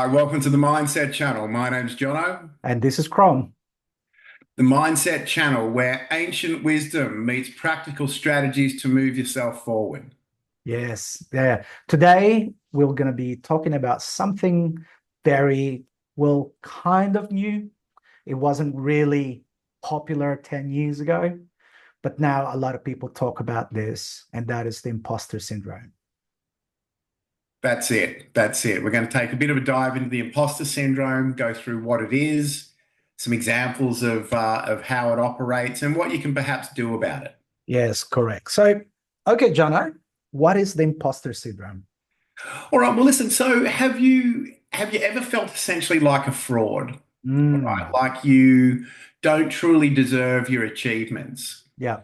Hi, welcome to the Mindset Channel. My name's Jono. And this is Chrome. The Mindset Channel, where ancient wisdom meets practical strategies to move yourself forward. Yes, yeah. Today we're going to be talking about something very, well, kind of new. It wasn't really popular 10 years ago, but now a lot of people talk about this, and that is the imposter syndrome. That's it. That's it. We're going to take a bit of a dive into the imposter syndrome, go through what it is, some examples of how it operates, and what you can perhaps do about it. Yes, correct. So, okay, Jono, what is the imposter syndrome? All right. Well, listen. So, have you ever felt essentially like a fraud? All right, Mm, like you don't truly deserve your achievements. yeah.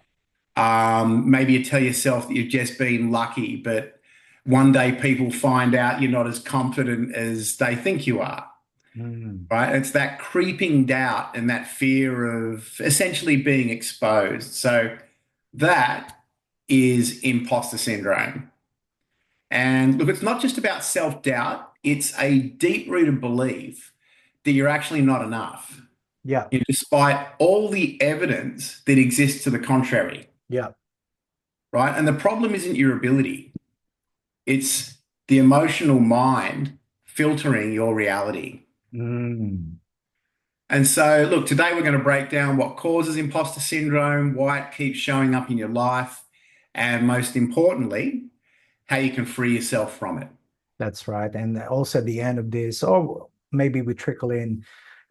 Maybe you tell yourself that you've just been lucky, but one day people find out you're not as confident as they think you are, Mm, right? It's that creeping doubt and that fear of essentially being exposed. So that is imposter syndrome. And look, it's not just about self-doubt, it's a deep-rooted belief that you're actually not enough, yeah. despite all the evidence that exists to the contrary, Yeah. right? And the problem isn't your ability. It's the emotional mind filtering your reality. Mm. And so, look, today we're going to break down what causes imposter syndrome, why it keeps showing up in your life, and most importantly, how you can free yourself from it. That's right. And also at the end of this, or maybe we trickle in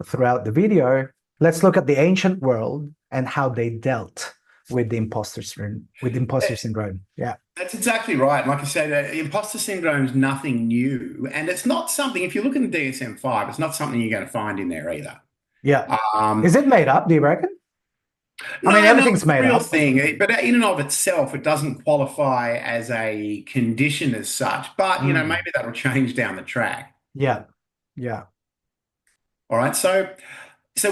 throughout the video, let's look at the ancient world and how they dealt with the imposter syndrome. Yeah. That's exactly right. Like I said, imposter syndrome is nothing new. And it's not something, if you look in the DSM-5, it's not something you're going to find in there either. Yeah. Um, Is it made up, do you reckon? I mean, no, everything's it's a made real up. thing. But in and of itself, it doesn't qualify as a condition as such. But, Mm. maybe that'll change down the track. Yeah. Yeah. All right. So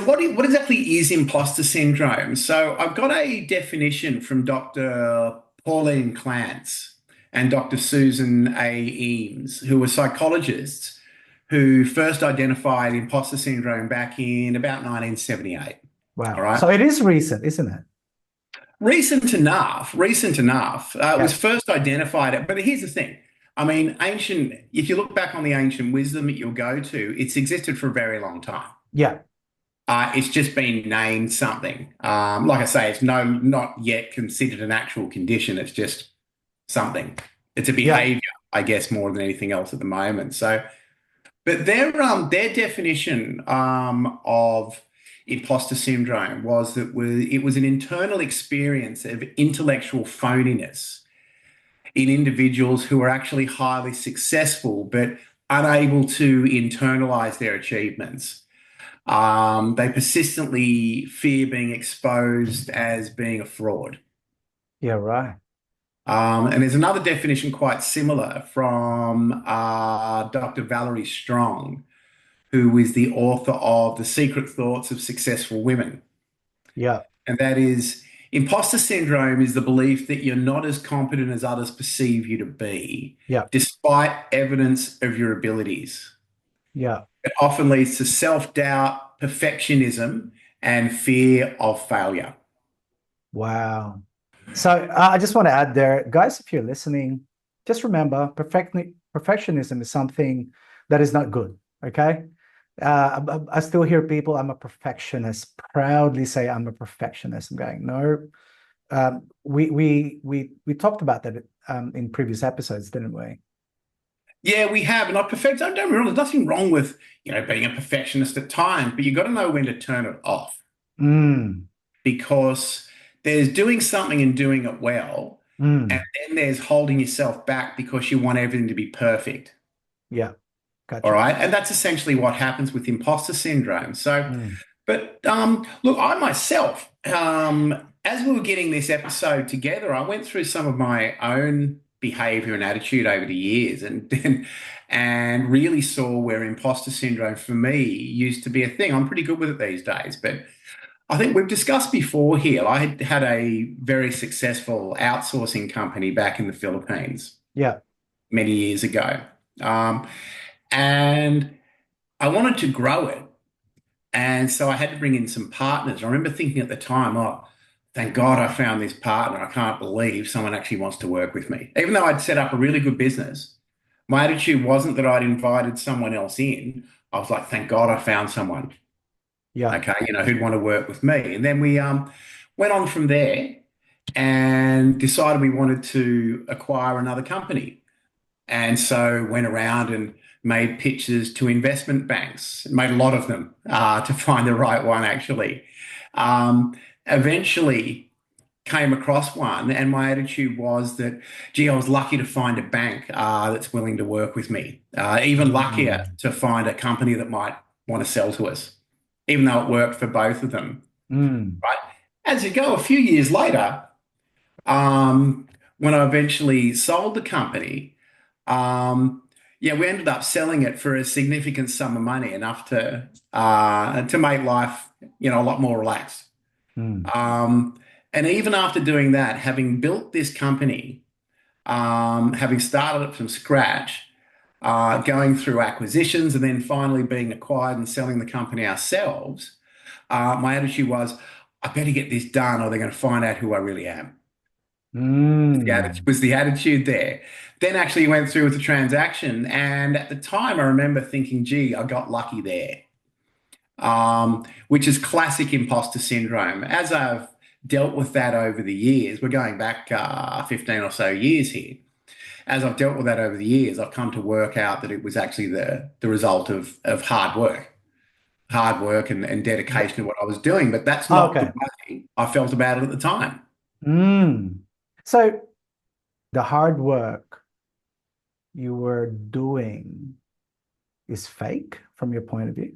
what exactly is imposter syndrome? So I've got a definition from Dr. Pauline Clance and Dr. Susan A. Eames, who were psychologists who first identified imposter syndrome back in about 1978. All Wow. right. So it is recent, isn't it? Recent enough, recent enough. It was Yeah. first identified. But here's the thing. I mean, if you look back on the ancient wisdom that you'll go to, it's existed for a very long time. Yeah. It's just been named something. Like I say, it's not yet considered an actual condition. It's just something. It's a Yeah. behavior, I guess, more than anything else at the moment. So, but their definition of imposter syndrome was that it was an internal experience of intellectual phoniness in individuals who are actually highly successful but unable to internalize their achievements. They persistently fear being exposed as being a fraud. Yeah. Right. And there's another definition quite similar from Dr. Valerie Strong, who is the author of The Secret Thoughts of Successful Women. Yeah. And that is imposter syndrome is the belief that you're not as competent as others perceive you to be, Yeah. despite evidence of your abilities. Yeah. It often leads to self-doubt, perfectionism, and fear of failure. Wow. So I just want to add there, guys, if you're listening, just remember perfectionism is something that is not good. Okay. I still hear people, I'm a perfectionist, proudly say I'm a perfectionist. I'm going, no. We talked about that in previous episodes, didn't we? Yeah, we have, and don't get me wrong, there's nothing wrong with, being a perfectionist at times, but you've got to know when to turn it off Mm, because there's doing something and doing it well, and mm, then there's holding yourself back because you want everything to be perfect. yeah, All gotcha. right. And that's essentially what happens with imposter syndrome. So, Mm, but look, I myself, as we were getting this episode together, I went through some of my own behavior and attitude over the years and really saw where imposter syndrome for me used to be a thing. I'm pretty good with it these days, but I think we've discussed before here. I had a very successful outsourcing company back in the Philippines yeah. many years ago. Um, and I wanted to grow it. And so I had to bring in some partners. I remember thinking at the time, oh, thank God I found this partner. I can't believe someone actually wants to work with me. Even though I'd set up a really good business, my attitude wasn't that I'd invited someone else in. I was like, thank God I found someone, Yeah. okay, who'd want to work with me. And then we went on from there and decided we wanted to acquire another company. And so went around and made pitches to investment banks, made a lot of them to find the right one, actually. Eventually came across one, and my attitude was that, gee, I was lucky to find a bank that's willing to work with me, even luckier Mm. to find a company that might want to sell to us, even though it worked for both of them, Mm. right? As you go, a few years later, when I eventually sold the company, um, yeah, we ended up selling it for a significant sum of money, enough to make life, a lot more relaxed. Mm. Um, and even after doing that, having built this company, having started it from scratch, going through acquisitions, and then finally being acquired and selling the company ourselves, my attitude was, I better get this done, or they're going to find out who I really am. Mm. Was the attitude there. Then actually went through with the transaction, and at the time I remember thinking, gee, I got lucky there. Which is classic imposter syndrome. As I've dealt with that over the years, we're going back 15 or so years here. As I've dealt with that over the years, I've come to work out that it was actually the result of hard work and dedication to what I was doing. But that's not the Okay. way I felt about it at the time. Mm. So the hard work you were doing is fake from your point of view?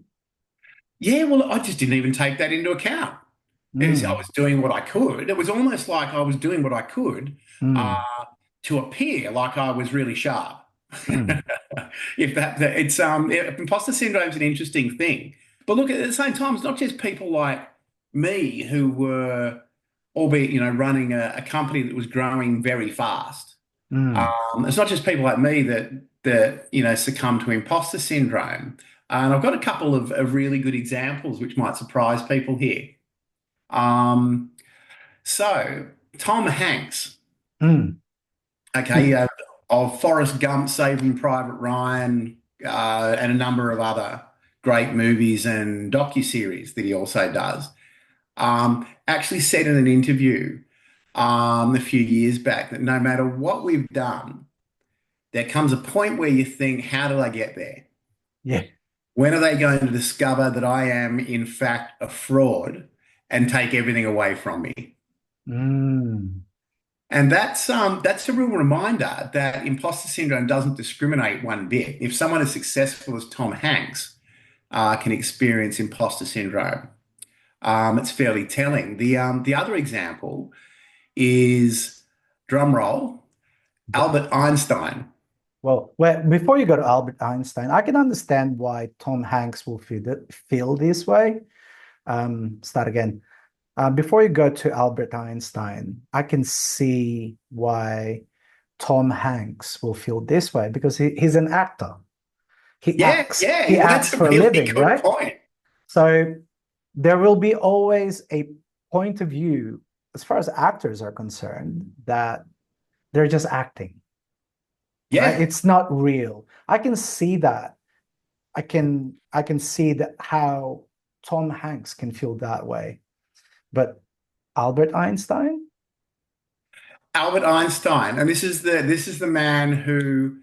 Yeah, well, I just didn't even take that into account. I Mm. was doing what I could. It was almost like I was doing what I could uh, Mm. to appear like I was really sharp. Mm. If it's imposter syndrome is an interesting thing. But look, at the same time, it's not just people like me who were, albeit running a company that was growing very fast. Mm. It's not just people like me that succumb to imposter syndrome. And I've got a couple of really good examples which might surprise people here. Um, so Tom Hanks, Mm. okay, of Forrest Gump, Saving Private Ryan, and a number of other great movies and docuseries that he also does, actually said in an interview a few years back that no matter what we've done, there comes a point where you think, how did I get there? Yeah. When are they going to discover that I am, in fact, a fraud and take everything away from me? Mm. And that's a real reminder that imposter syndrome doesn't discriminate one bit. If someone as successful as Tom Hanks can experience imposter syndrome, it's fairly telling. The other example is, drum roll, Albert Einstein. Well, before you go to Albert Einstein, I can understand why Tom Hanks will feel this way. Start again. Before you go to Albert Einstein, I can see why Tom Hanks will feel this way because he's an actor. He Yeah, acts. He yeah. Well, that's acts a for a really living, good right? point. So there will be always a point of view, as far as actors are concerned, that they're just acting, right? Yeah. It's not real. I can see that. I can see that how Tom Hanks can feel that way. But Albert Einstein? Albert Einstein, and this is the man who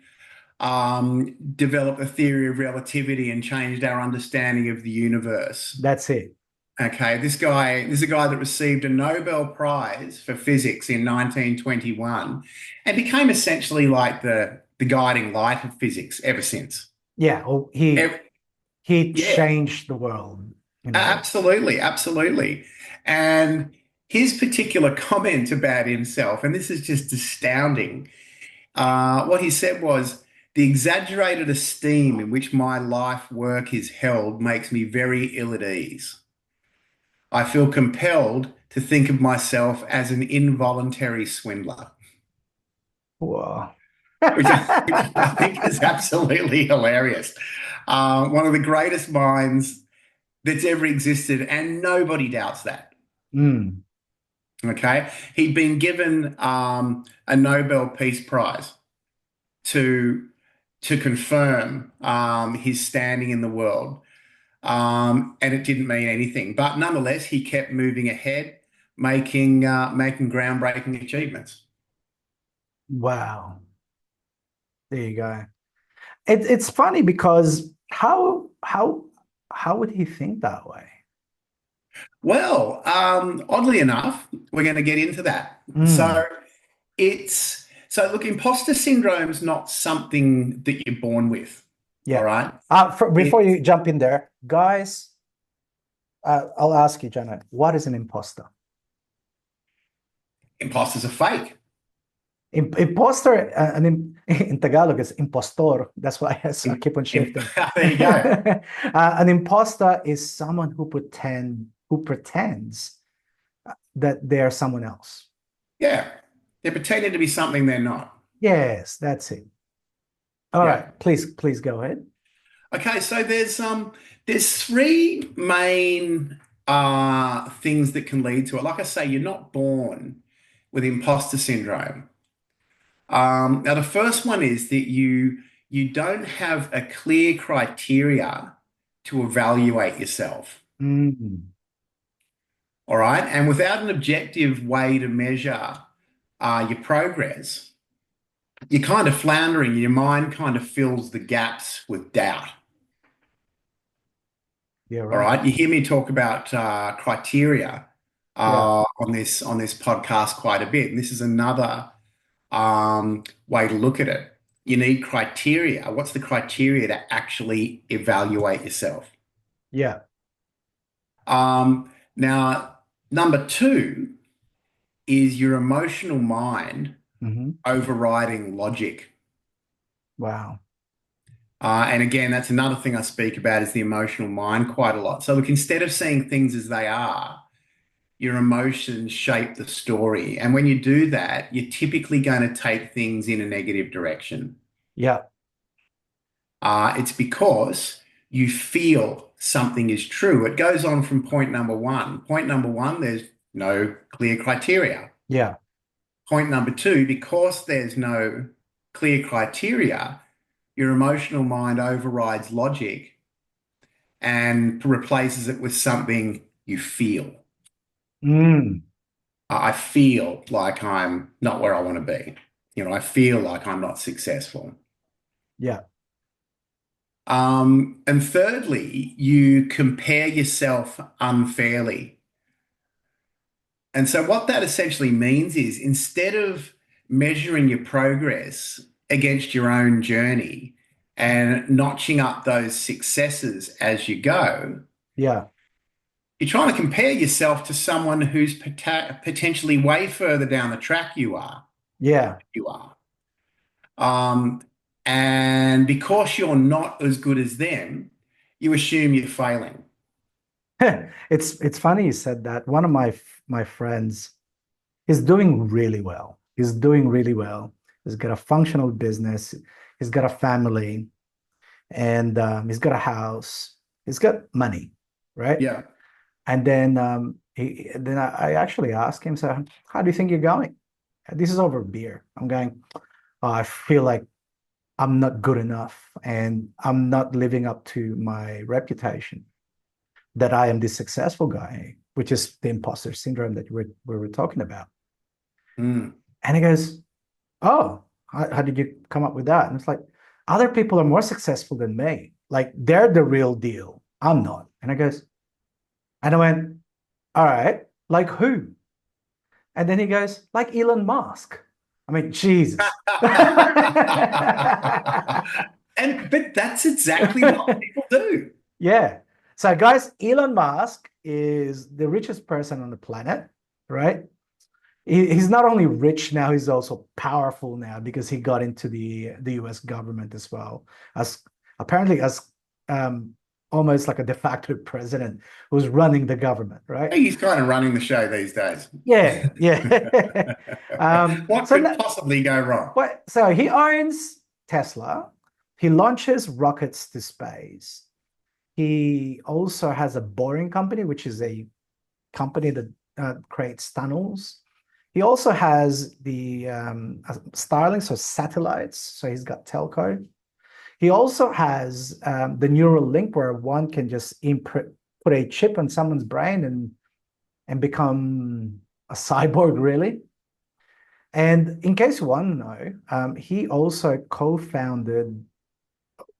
developed the theory of relativity and changed our understanding of the universe. That's it. Okay, this is a guy that received a Nobel Prize for physics in 1921 and became essentially like the guiding light of physics ever since. Yeah, oh, he Ev- he yeah, changed the world in a way. absolutely, absolutely. And his particular comment about himself, and this is just astounding. What he said was, the exaggerated esteem in which my life work is held makes me very ill at ease. I feel compelled to think of myself as an involuntary swindler, Whoa. which I think is absolutely hilarious. One of the greatest minds that's ever existed, and nobody doubts that. Mm. Okay, he'd been given a Nobel Peace Prize to confirm his standing in the world, and it didn't mean anything. But nonetheless, he kept moving ahead, making groundbreaking achievements. Wow. There you go. It's funny because how would he think that way? Well, oddly enough, we're going to get into that. Mm. So look, imposter syndrome is not something that you're born with. All Yeah. right. Before It, you jump in there, guys, I'll ask you, Janet, what is an imposter? Imposters are fake. Imposter, in Tagalog is impostor. That's why I keep on shifting. There you go. An imposter is someone who pretends that they're someone else. Yeah. They're pretending to be something they're not. Yes, that's it. All Yeah. right, please go ahead. Okay, so there's three main things that can lead to it. Like I say, you're not born with imposter syndrome. Now the first one is that you don't have a clear criteria to evaluate yourself. Mm, All right. And without an objective way to measure your progress, you're kind of floundering. Your mind kind of fills the gaps with doubt. you're All right. right. You hear me talk about criteria Yeah, on this podcast quite a bit. And this is another way to look at it. You need criteria. What's the criteria to actually evaluate yourself? yeah. Now, number two is your emotional mind Hmm. overriding logic. Wow. And again, that's another thing I speak about is the emotional mind quite a lot. So look, instead of seeing things as they are, your emotions shape the story. And when you do that, you're typically going to take things in a negative direction. Yeah. It's because you feel something is true. It goes on from point number one. Point number one, there's no clear criteria. Yeah. Point number two, because there's no clear criteria, your emotional mind overrides logic and replaces it with something you feel. Mm, I feel like I'm not where I want to be. I feel like I'm not successful. yeah. And thirdly, you compare yourself unfairly. And so what that essentially means is instead of measuring your progress against your own journey and notching up those successes as you go, Yeah. you're trying to compare yourself to someone who's potentially way further down the track you are. Yeah. You are. Um, and because you're not as good as them, you assume you're failing. It's funny you said that. One of my friends is doing really well. He's doing really well. He's got a functional business. He's got a family, and he's got a house. He's got money, right? Yeah. And then I actually asked him, so how do you think you're going? This is over beer. I'm going, oh, I feel like I'm not good enough and I'm not living up to my reputation that I am this successful guy, which is the imposter syndrome that we were talking about. Mm. And he goes, oh, how did you come up with that? And it's like, other people are more successful than me. Like they're the real deal. I'm not. And I went, all right, like who? And then he goes, like Elon Musk. I mean, Jesus. But that's exactly what people do. Yeah. So, guys, Elon Musk is the richest person on the planet, right? He's not only rich now, he's also powerful now because he got into the US government as well, as apparently as um, almost like a de facto president who's running the government, right? He's kind of running the show these days. Yeah, yeah. What So could possibly go wrong? what? So he owns Tesla. He launches rockets to space. He also has a boring company, which is a company that creates tunnels. He also has the Starlink, so satellites. So he's got telco. He also has the neural link where one can just put a chip on someone's brain and become a cyborg, really. And in case you want to know, he also co-founded,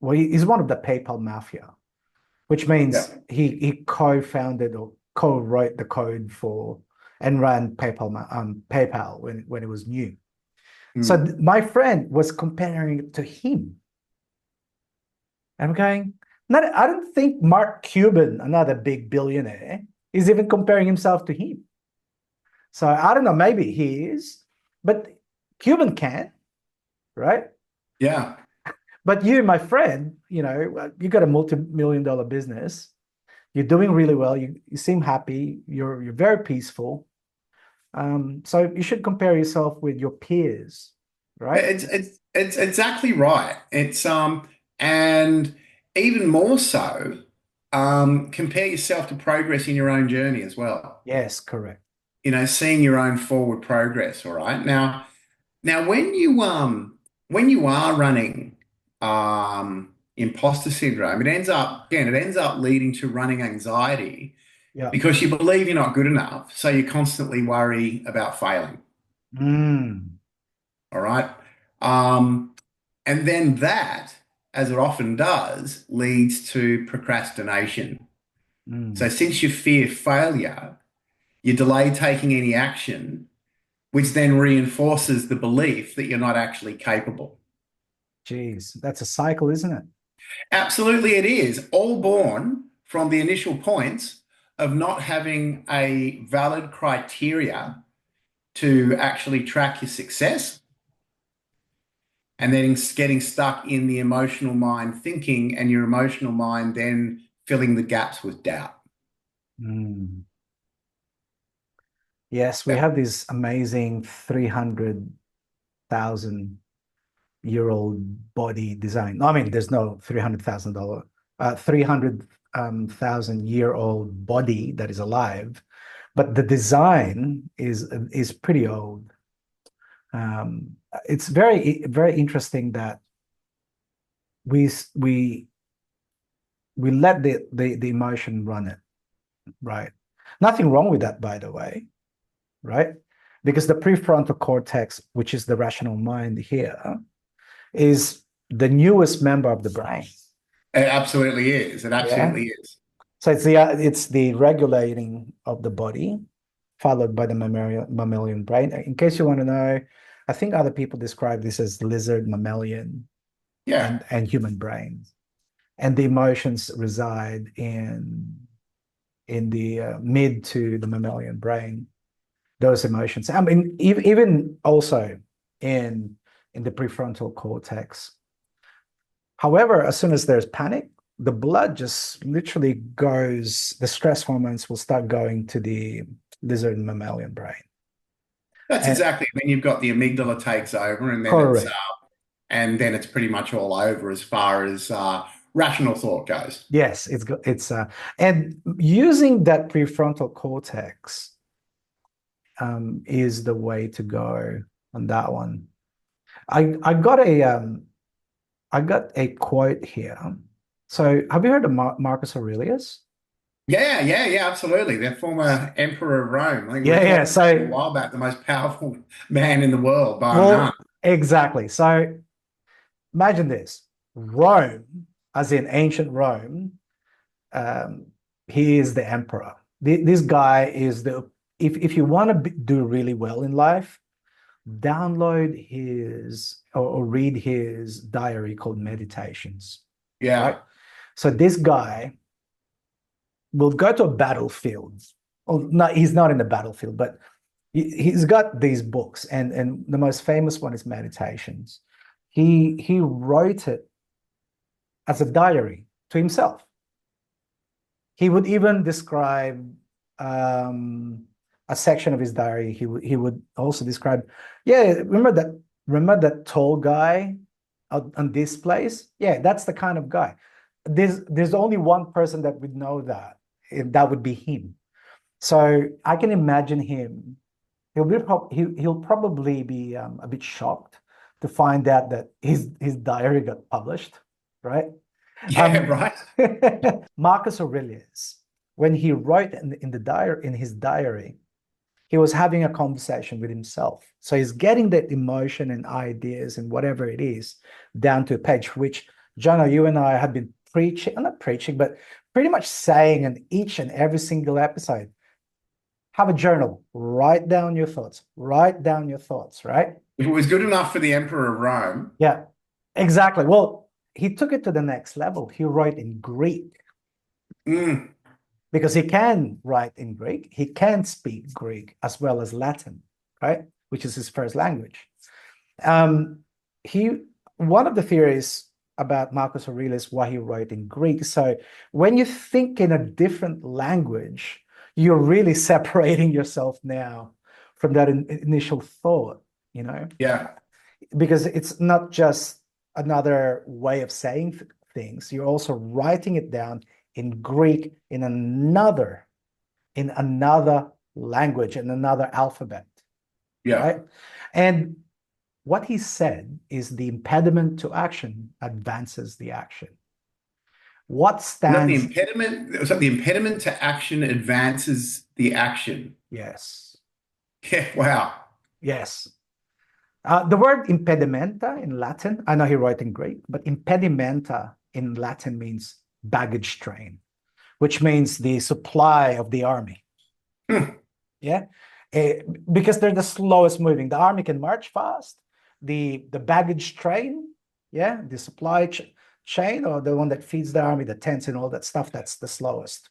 well, he's one of the PayPal mafia, which means Yeah. he co-founded or co-wrote the code for and ran PayPal when it was new. So Mm. my friend was comparing it to him. I'm going, not, I don't think Mark Cuban, another big billionaire, is even comparing himself to him. So I don't know, maybe he is, but Cuban can, right? Yeah. But you, my friend, you got a multi-million dollar business. You're doing really well. You seem happy. You're very peaceful. So you should compare yourself with your peers, right? It's exactly right. And even more so, compare yourself to progress in your own journey as well. Yes, correct. Seeing your own forward progress. All right. Now when you are running imposter syndrome, it ends up leading to running anxiety Yeah. because you believe you're not good enough, so you constantly worry about failing. Mm, All right. Um, and then that, as it often does, leads to procrastination. So mm. since you fear failure, you delay taking any action, which then reinforces the belief that you're not actually capable. Geez, that's a cycle, isn't it? Absolutely, it is all born from the initial points of not having a valid criteria to actually track your success and then getting stuck in the emotional mind thinking and your emotional mind then filling the gaps with doubt. Mm. Yes, we Yeah. have this amazing 300,000-year-old body design. No, I mean, there's no $300,000, 300,000-year-old body that is alive, but the design is pretty old. It's very interesting that we we we let the emotion run it, right? Nothing wrong with that, by the way, right? Because the prefrontal cortex, which is the rational mind here, is the newest member of the brain. It absolutely is. It Yeah. absolutely is. So it's the regulating of the body, followed by the mammalian brain. In case you want to know, I think other people describe this as lizard, mammalian, Yeah. and human brains. And the emotions reside in the mid to the mammalian brain. Those emotions. I mean, even also in the prefrontal cortex. However, as soon as there's panic, the blood just literally goes, the stress hormones will start going to the lizard and mammalian brain. That's And exactly when you've got the amygdala takes over correct. and then it's pretty much all over as far as rational thought goes. Yes, and using that prefrontal cortex is the way to go on that one. I got a quote here. So have you heard of Marcus Aurelius? Yeah, absolutely. The former emperor of Rome. I think we were Yeah, yeah. talking a So, while back, the most powerful man in the world, bar none. well, exactly. So imagine this: Rome, as in ancient Rome, um, he is the emperor. This guy is the. If you want to do really well in life, download his or read his diary called Meditations. Right. Yeah, So this guy will go to a battlefield. Well, no, he's not in the battlefield, but he's got these books, and the most famous one is Meditations. He wrote it as a diary to himself. He would even describe a section of his diary. He would also describe, yeah, remember that tall guy on displays, yeah, that's the kind of guy. There's only one person that would know that, and that would be him. So I can imagine him. He'll probably be a bit shocked to find out that his diary got published, right? Yeah, right. Marcus Aurelius, when he wrote in the diary, in his diary, he was having a conversation with himself. So he's getting that emotion and ideas and whatever it is down to a page, which Jono, you and I have been preaching, not preaching, but pretty much saying in each and every single episode. Have a journal, write down your thoughts, right? If it was good enough for the Emperor of Rome. Yeah, exactly. Well, he took it to the next level. He wrote in Greek Mm, because he can write in Greek. He can speak Greek as well as Latin, right? Which is his first language. Um, he One of the theories about Marcus Aurelius why he wrote in Greek. So when you think in a different language, you're really separating yourself now from that initial thought, yeah. because it's not just another way of saying things. You're also writing it down in Greek in another language, in another alphabet, Yeah. right? And what he said is the impediment to action advances the action. What Not the stands? impediment. So the impediment to action advances the action. Yes, Yeah. Wow. yes. The word impedimenta in Latin, I know he wrote in Greek, but impedimenta in Latin means baggage train, which means the supply of the army. Hmm. Yeah. Because they're the slowest moving. The army can march fast. The baggage train, yeah, the supply chain, or the one that feeds the army, the tents and all that stuff, that's the slowest.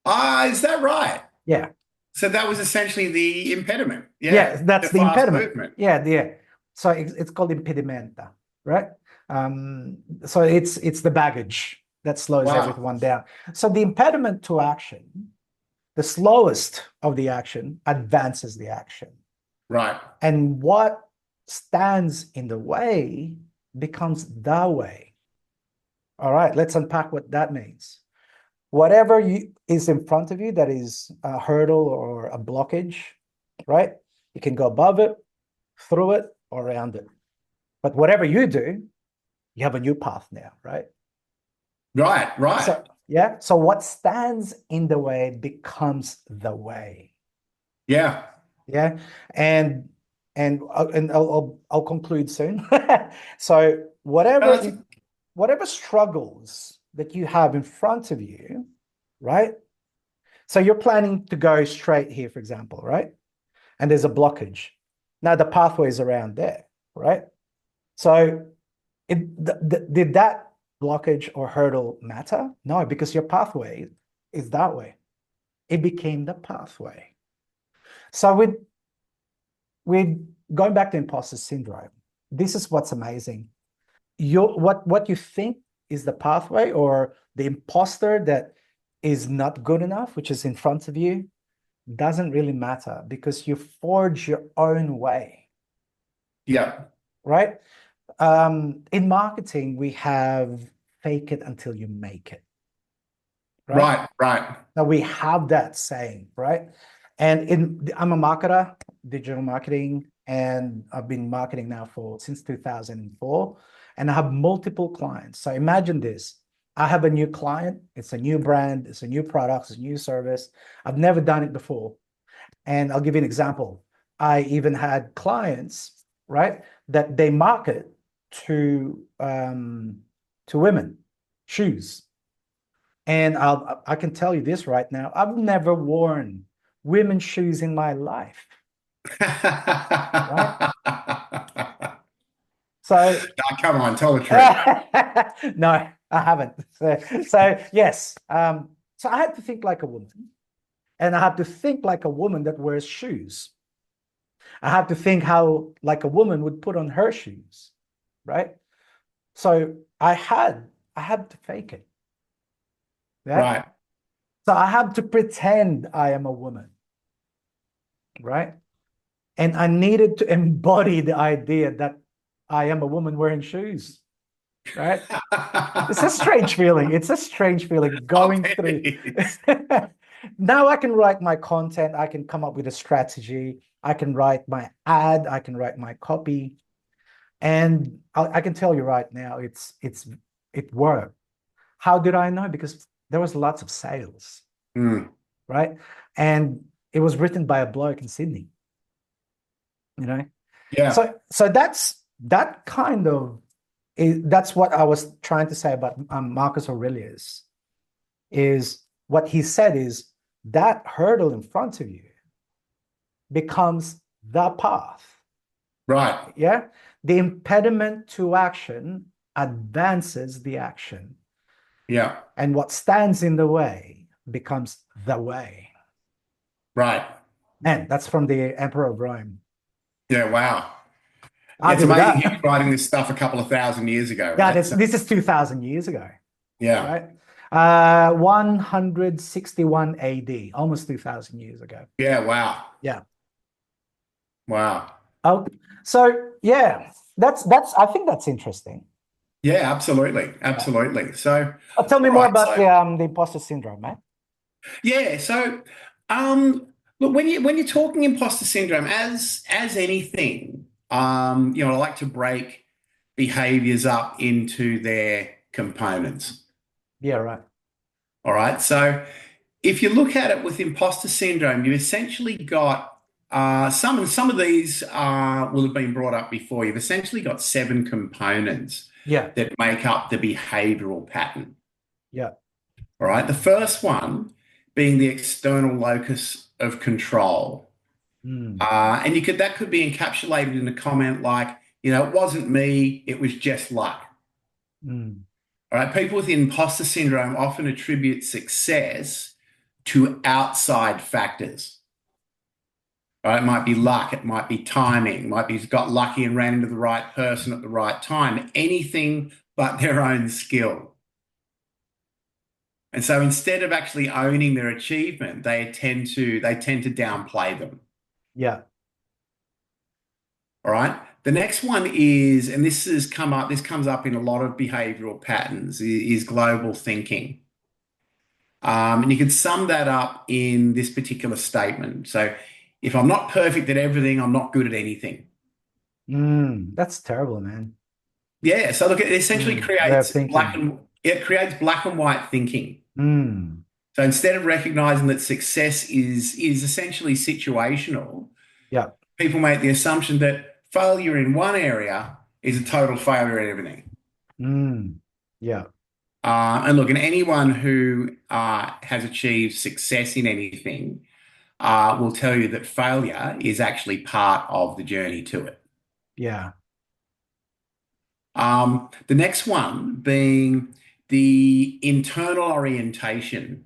Ah, is that right? Yeah. So that was essentially the impediment. Yeah. Yeah, that's The the fast impediment. movement. Yeah, yeah. So it's called impedimenta, right? So it's the baggage that slows Wow. everyone down. So the impediment to action, the slowest of the action, advances the action. Right. And what stands in the way becomes the way. All right, let's unpack what that means. Whatever is in front of you that is a hurdle or a blockage, right? You can go above it, through it, or around it. But whatever you do, you have a new path now, right? Right. Right. So, yeah. So what stands in the way becomes the way. Yeah. Yeah. And I'll conclude soon. So No, whatever struggles that you have in front of you, right? So you're planning to go straight here, for example, right? And there's a blockage. Now the pathway is around there, right? So did that blockage or hurdle matter? No, because your pathway is that way. It became the pathway. So with going back to imposter syndrome, this is what's amazing. What you think is the pathway or the imposter that is not good enough, which is in front of you, doesn't really matter because you forge your own way, yeah. right? In marketing, we have fake it until you make it, right? Right. Right. Now we have that saying, right? And I'm a marketer, digital marketing, and I've been marketing now since 2004, and I have multiple clients. So imagine this. I have a new client, it's a new brand, it's a new product, it's a new service. I've never done it before. And I'll give you an example. I even had clients, right, that they market to women, shoes. And I can tell you this right now, I've never worn women's shoes in my life, right? So Come on, tell the truth. no, I haven't. So yes, so I had to think like a woman, and I had to think like a woman that wears shoes. I had to think how like a woman would put on her shoes, right? So I had to fake it. Yeah. Right. So I have to pretend I am a woman, right? And I needed to embody the idea that I am a woman wearing shoes. right? It's a strange feeling. It's a strange feeling I going bet through. it is. Now I can write my content. I can come up with a strategy. I can write my ad. I can write my copy. And I can tell you right now, it worked. How did I know? Because there was lots of sales, Mm, right? And it was written by a bloke in Sydney, you know. yeah, So that's that kind of that's what I was trying to say about Marcus Aurelius. Is what he said is that hurdle in front of you becomes the path. right. Yeah, the impediment to action advances the action, Yeah, and what stands in the way becomes the way. right. And that's from the Emperor of Rome. Yeah, wow. Yeah, it's Argue with amazing he that. was writing this stuff a couple of thousand years ago, Yeah, right? So, this is 2,000 years ago, yeah, right? 161 AD, almost 2,000 years ago. yeah, wow, Yeah. wow. Oh, so yeah, that's I think that's interesting. Yeah, absolutely, Yeah. absolutely. So, Tell me all more right, about so the imposter syndrome, man. yeah, so look, when you're talking imposter syndrome, as anything, I like to break behaviors up into their components. Yeah, right. All right, so if you look at it with imposter syndrome, you've essentially got some of these will have been brought up before. You've essentially got seven components Yeah, that make up the behavioral pattern. yeah. All right. The first one being the external locus of control. Mm, And that could be encapsulated in a comment like, it wasn't me, it was just luck. mm, All right. People with imposter syndrome often attribute success to outside factors. All right. It might be luck, it might be timing, it might be he's got lucky and ran into the right person at the right time, anything but their own skill. And so instead of actually owning their achievement, they tend to downplay them. yeah. All right. The next one is, and this comes up in a lot of behavioral patterns, is global thinking. And you can sum that up in this particular statement. So if I'm not perfect at everything, I'm not good at anything. That's terrible, man. Yeah. So look, it essentially Way of creates thinking. black and white thinking. Mm, So instead of recognizing that success is essentially situational, yeah. people make the assumption that failure in one area is a total failure in everything. Mm, yeah. And look, and anyone who has achieved success in anything will tell you that failure is actually part of the journey to it. Yeah. The next one being the internal orientation,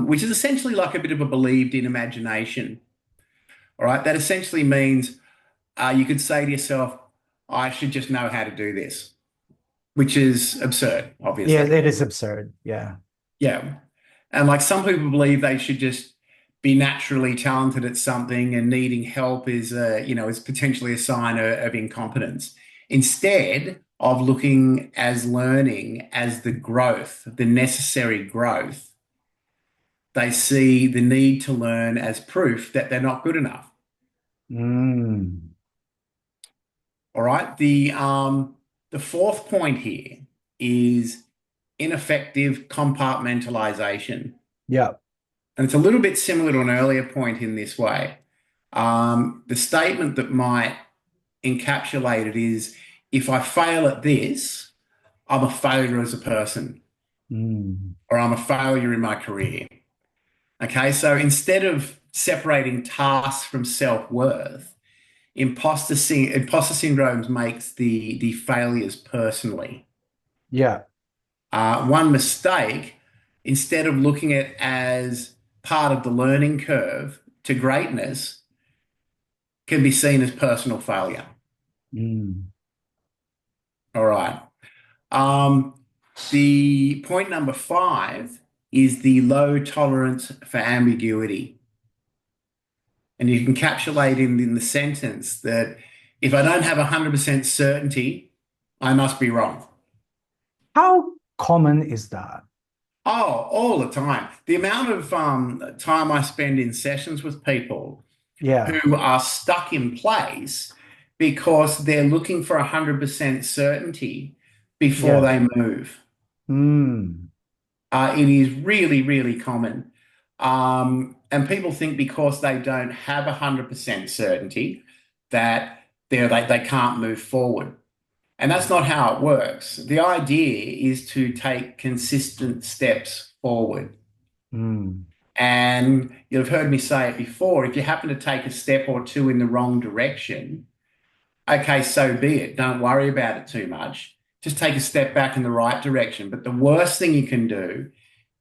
which is essentially like a bit of a believed in imagination. All right, that essentially means you could say to yourself, I should just know how to do this, which is absurd, Yeah, obviously. it is absurd. Yeah. Yeah. And like some people believe they should just be naturally talented at something and needing help is potentially a sign of incompetence. Instead of looking as learning as the growth, the necessary growth, they see the need to learn as proof that they're not good enough. Mm, All right. The fourth point here is ineffective compartmentalization. yeah. And it's a little bit similar to an earlier point in this way. The statement that might encapsulate it is if I fail at this, I'm a failure as a person, Mm, or I'm a failure in my career. Okay, so instead of separating tasks from self-worth, imposter syndrome makes the failures personally. yeah. One mistake, instead of looking at it as part of the learning curve to greatness, can be seen as personal failure. Mm, All right. Um, the point number five is the low tolerance for ambiguity. And you can encapsulate in the sentence that if I don't have 100% certainty, I must be wrong. How common is that? Oh, all the time. The amount of time I spend in sessions with people Yeah, who are stuck in place because they're looking for 100% certainty before yeah. they move. Mm, It is really, really common. And people think because they don't have 100% certainty that they can't move forward. And that's not how it works. The idea is to take consistent steps forward. mm, And you've heard me say it before, if you happen to take a step or two in the wrong direction, okay, so be it. Don't worry about it too much. Just take a step back in the right direction. But the worst thing you can do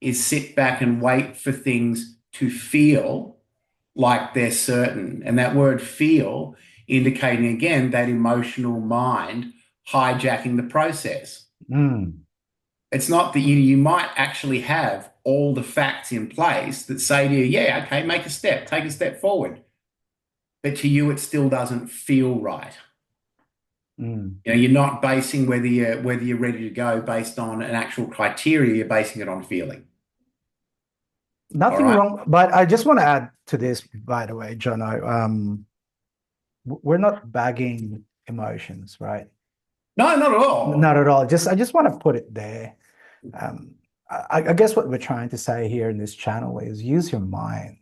is sit back and wait for things to feel like they're certain. And that word feel indicating again that emotional mind hijacking the process. mm, It's not that you might actually have all the facts in place that say to you, yeah, okay, make a step, take a step forward. But to you, it still doesn't feel right. mm. You're not basing whether you're ready to go based on an actual criteria, you're basing it on feeling. All Nothing right. wrong, but I just want to add to this, by the way, Jono. We're not bagging emotions, right? No, not at Not all. at all. I just want to put it there. Um, I guess what we're trying to say here in this channel is use your mind,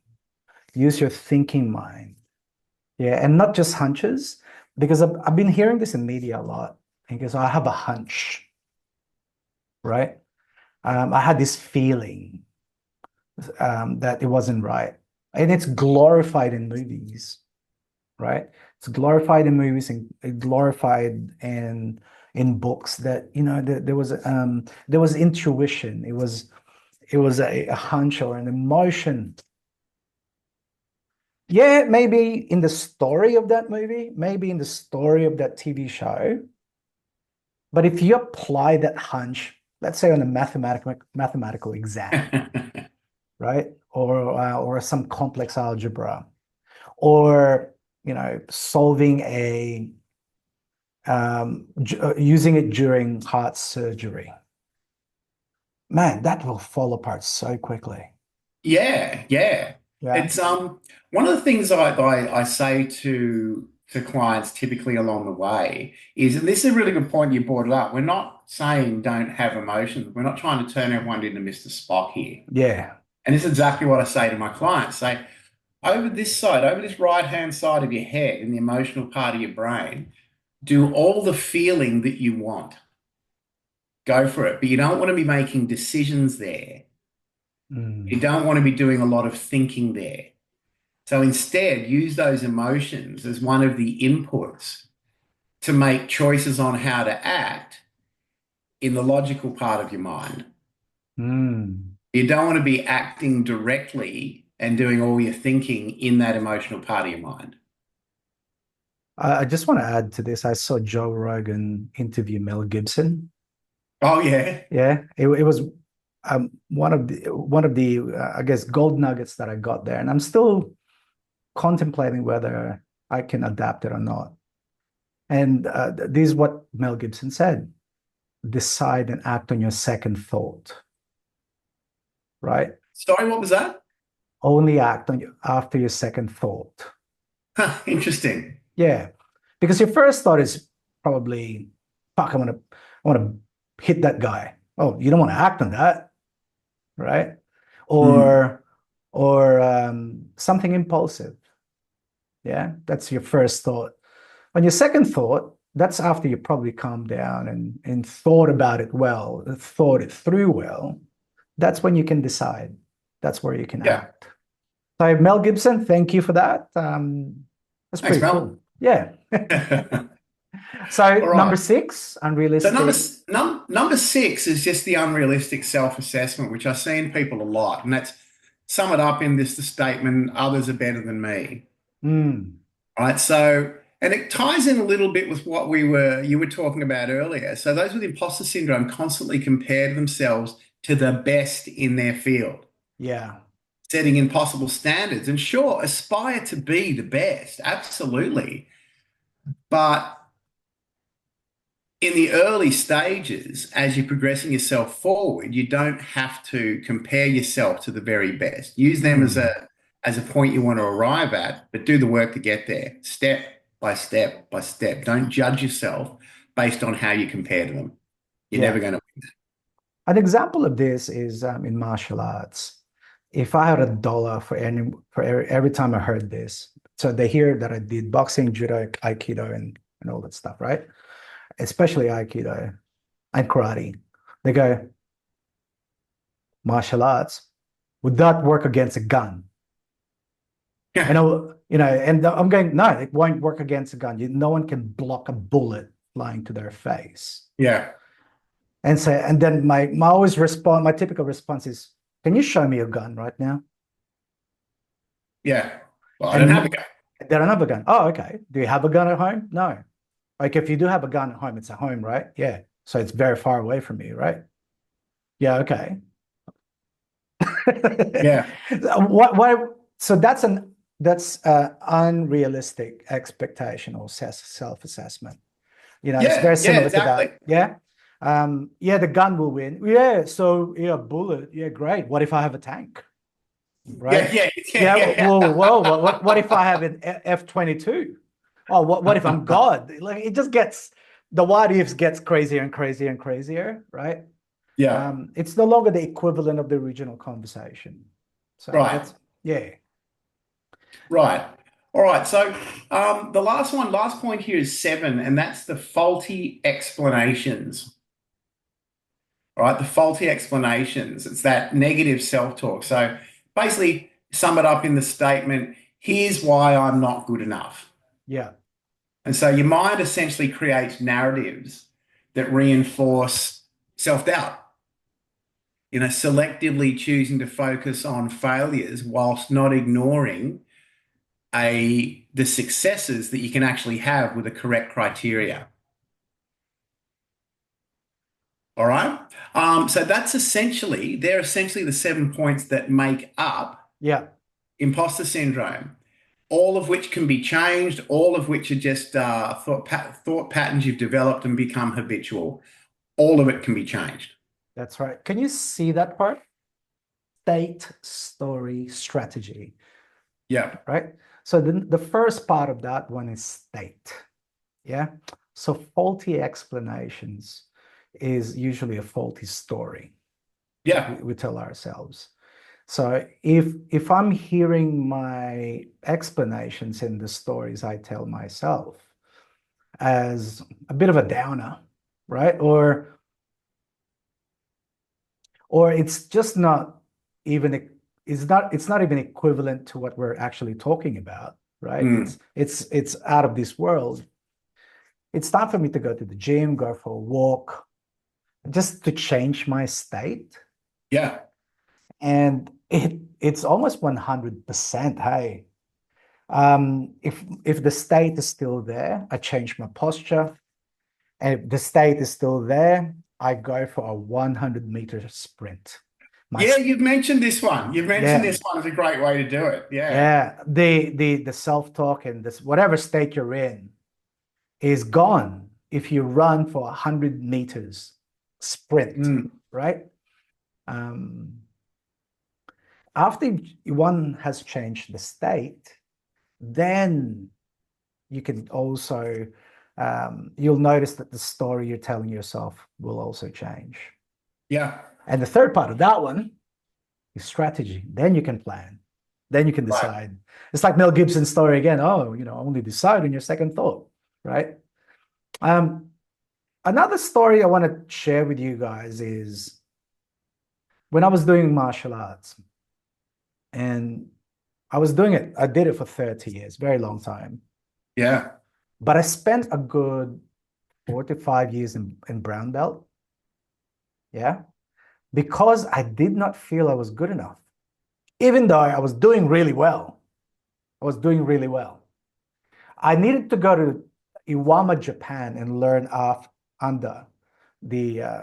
use your thinking mind. Yeah, and not just hunches, because I've been hearing this in media a lot. Because I have a hunch, right? I had this feeling that it wasn't right, and it's glorified in movies, right? It's glorified in movies and glorified in books that there was intuition. It was a hunch or an emotion. Yeah, maybe in the story of that movie, maybe in the story of that TV show. But if you apply that hunch, let's say on a mathematical exam, right? Or some complex algebra, or solving using it during heart surgery. Man, that will fall apart so quickly. Yeah, yeah. Yeah. It's one of the things I say to clients typically along the way is, and this is a really good point you brought it up. We're not saying don't have emotions. We're not trying to turn everyone into Mr. Spock here. Yeah. And this is exactly what I say to my clients. Say, over this side, over this right-hand side of your head, in the emotional part of your brain, do all the feeling that you want. Go for it. But you don't want to be making decisions there. You Mm. don't want to be doing a lot of thinking there. So instead, use those emotions as one of the inputs to make choices on how to act in the logical part of your mind. Mm. You don't want to be acting directly and doing all your thinking in that emotional part of your mind. I just want to add to this. I saw Joe Rogan interview Mel Gibson. Oh, yeah. Yeah, it was one of the I guess gold nuggets that I got there, and I'm still contemplating whether I can adapt it or not. And this is what Mel Gibson said: decide and act on your second thought, right? Sorry, what was that? Only act on after your second thought. Huh, interesting. Yeah, because your first thought is probably, "Fuck, I want to hit that guy." Oh, you don't want to act on that, right? Hmm. Or something impulsive. Yeah, that's your first thought. On your second thought, that's after you probably calmed down and thought about it well, thought it through well. That's when you can decide. That's where you can Yeah. act. So Mel Gibson, thank you for that. That's Thanks, pretty Mel. cool. Yeah. All So number right. six, So unrealistic. number six is just the unrealistic self-assessment, which I see in people a lot, and that's sum it up in this the statement: others are better than me. Mm, Right. So, and it ties in a little bit with what you were talking about earlier. So those with imposter syndrome constantly compare themselves to the best in their field, yeah. setting impossible standards. And sure, aspire to be the best, absolutely. But in the early stages, as you're progressing yourself forward, you don't have to compare yourself to the very best. Use them as Mm, a point you want to arrive at, but do the work to get there, step by step by step. Don't judge yourself based on how you compare to them. You're yeah. never going to. An example of this is in martial arts. If I had a dollar every time I heard this, so they hear that I did boxing, judo, aikido, and all that stuff, right? Especially aikido and karate. They go, martial arts, would that work against a gun? And Yeah, and I'm going, no, it won't work against a gun. No one can block a bullet flying to their face. yeah, And then my typical response is, can you show me a gun right now? yeah. Well, I don't have a And go. they don't have a gun. Oh, okay. Do you have a gun at home? No. Like if you do have a gun at home, it's at home, right? Yeah. So it's very far away from you, right? Yeah, okay. Yeah, What so that's unrealistic expectation or self-assessment. It's yeah, very yeah, similar to exactly. that. Yeah. Yeah, the gun will win. Yeah, so yeah, bullet. Yeah, great. What if I have a tank? Yeah, Right? yeah, Yeah, yeah, yeah. whoa. What if I have an F-22? Oh, what if I'm God? Like it just gets the what ifs gets crazier and crazier and crazier, right? Yeah, It's no longer the equivalent of the original conversation. So right. that's yeah. Right. All right. So the last point here is seven, and that's the faulty explanations. All right. The faulty explanations. It's that negative self-talk. So basically, sum it up in the statement, here's why I'm not good enough. Yeah. And so your mind essentially creates narratives that reinforce self-doubt. Selectively choosing to focus on failures whilst not ignoring the successes that you can actually have with the correct criteria. All right. So they're essentially the 7 points that make up Yeah. imposter syndrome, all of which can be changed, all of which are just thought patterns you've developed and become habitual. All of it can be changed. That's right. Can you see that part? State, story, strategy, Yeah. right? So the first part of that one is state. Yeah. So faulty explanations is usually a faulty story that Yeah. we tell ourselves. So if I'm hearing my explanations in the stories I tell myself as a bit of a downer, right? Or it's just not even it's not even equivalent to what we're actually talking about, right? Mm. It's out of this world. It's time for me to go to the gym, go for a walk, just to change my state. Yeah. And it's almost 100%. Hey, if the state is still there, I change my posture. And if the state is still there, I go for a 100-meter sprint. My Yeah, you've mentioned this one. You've mentioned Yeah, this one as a great way to do it. Yeah. yeah. The self-talk and this whatever state you're in is gone if you run for 100 meters sprint, Mm. right? Um, After one has changed the state, then you can also you'll notice that the story you're telling yourself will also change. Yeah. And the third part of that one is strategy. Then you can plan. Then you can Right. decide. It's like Mel Gibson's story again. Oh, only decide on your second thought, right? Um, Another story I want to share with you guys is when I was doing martial arts, and I did it for 30 years, very long time. Yeah. But I spent a good 4 to 5 years in brown belt. Yeah. Because I did not feel I was good enough, even though I was doing really well. I was doing really well. I needed to go to Iwama, Japan, and learn under the uh,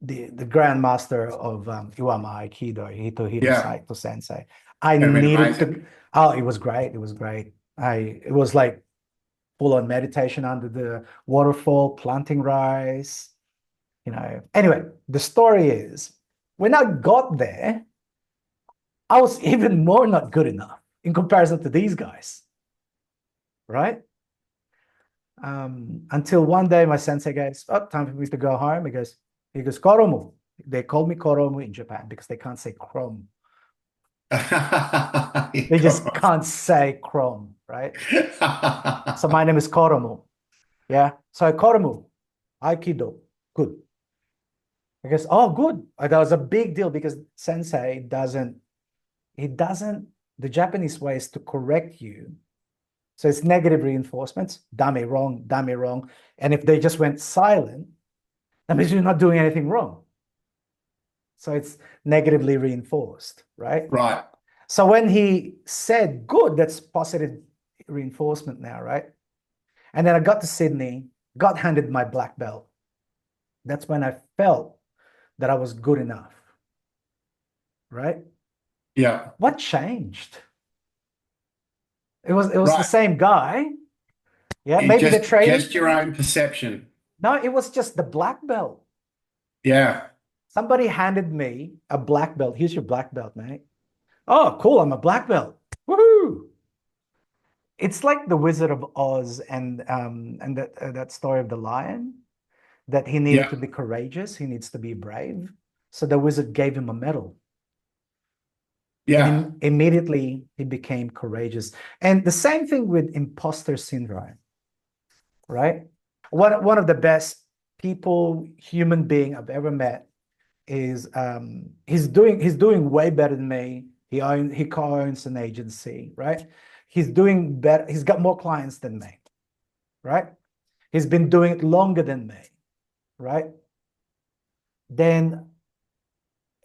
the grandmaster of Iwama Aikido, Hitohiro Yeah. Saito Sensei. I That'd have been needed amazing. to. Oh, it was great. It was great. It was like full on meditation under the waterfall, planting rice. Anyway, the story is when I got there, I was even more not good enough in comparison to these guys, right? Until one day my sensei goes, oh, time for me to go home. He goes, Koromu. They call me Koromu in Japan because they can't say Chrome. They just can't say Chrome, right? So my name is Koromu. Yeah. So Koromu, Aikido, good. I guess, oh, good. That was a big deal because sensei doesn't, the Japanese way is to correct you. So it's negative reinforcements, dame wrong, dame wrong. And if they just went silent, that means you're not doing anything wrong. So it's negatively reinforced, right? Right. So when he said, good, that's positive reinforcement now, right? And then I got to Sydney, got handed my black belt. That's when I felt that I was good enough, right? Yeah. What changed? It was the Right. same guy. Yeah, It maybe the training. just your own perception. No, it was just the black belt. Yeah. Somebody handed me a black belt. Here's your black belt, mate. Oh, cool. I'm a black belt. Woohoo! It's like the Wizard of Oz and that story of the lion, that he needed Yeah. to be courageous. He needs to be brave. So the wizard gave him a medal. Yeah. And immediately he became courageous. And the same thing with imposter syndrome, right? One of the best people, human being I've ever met is he's doing way better than me. He co-owns an agency, right? He's doing better. He's got more clients than me, right? He's been doing it longer than me, right?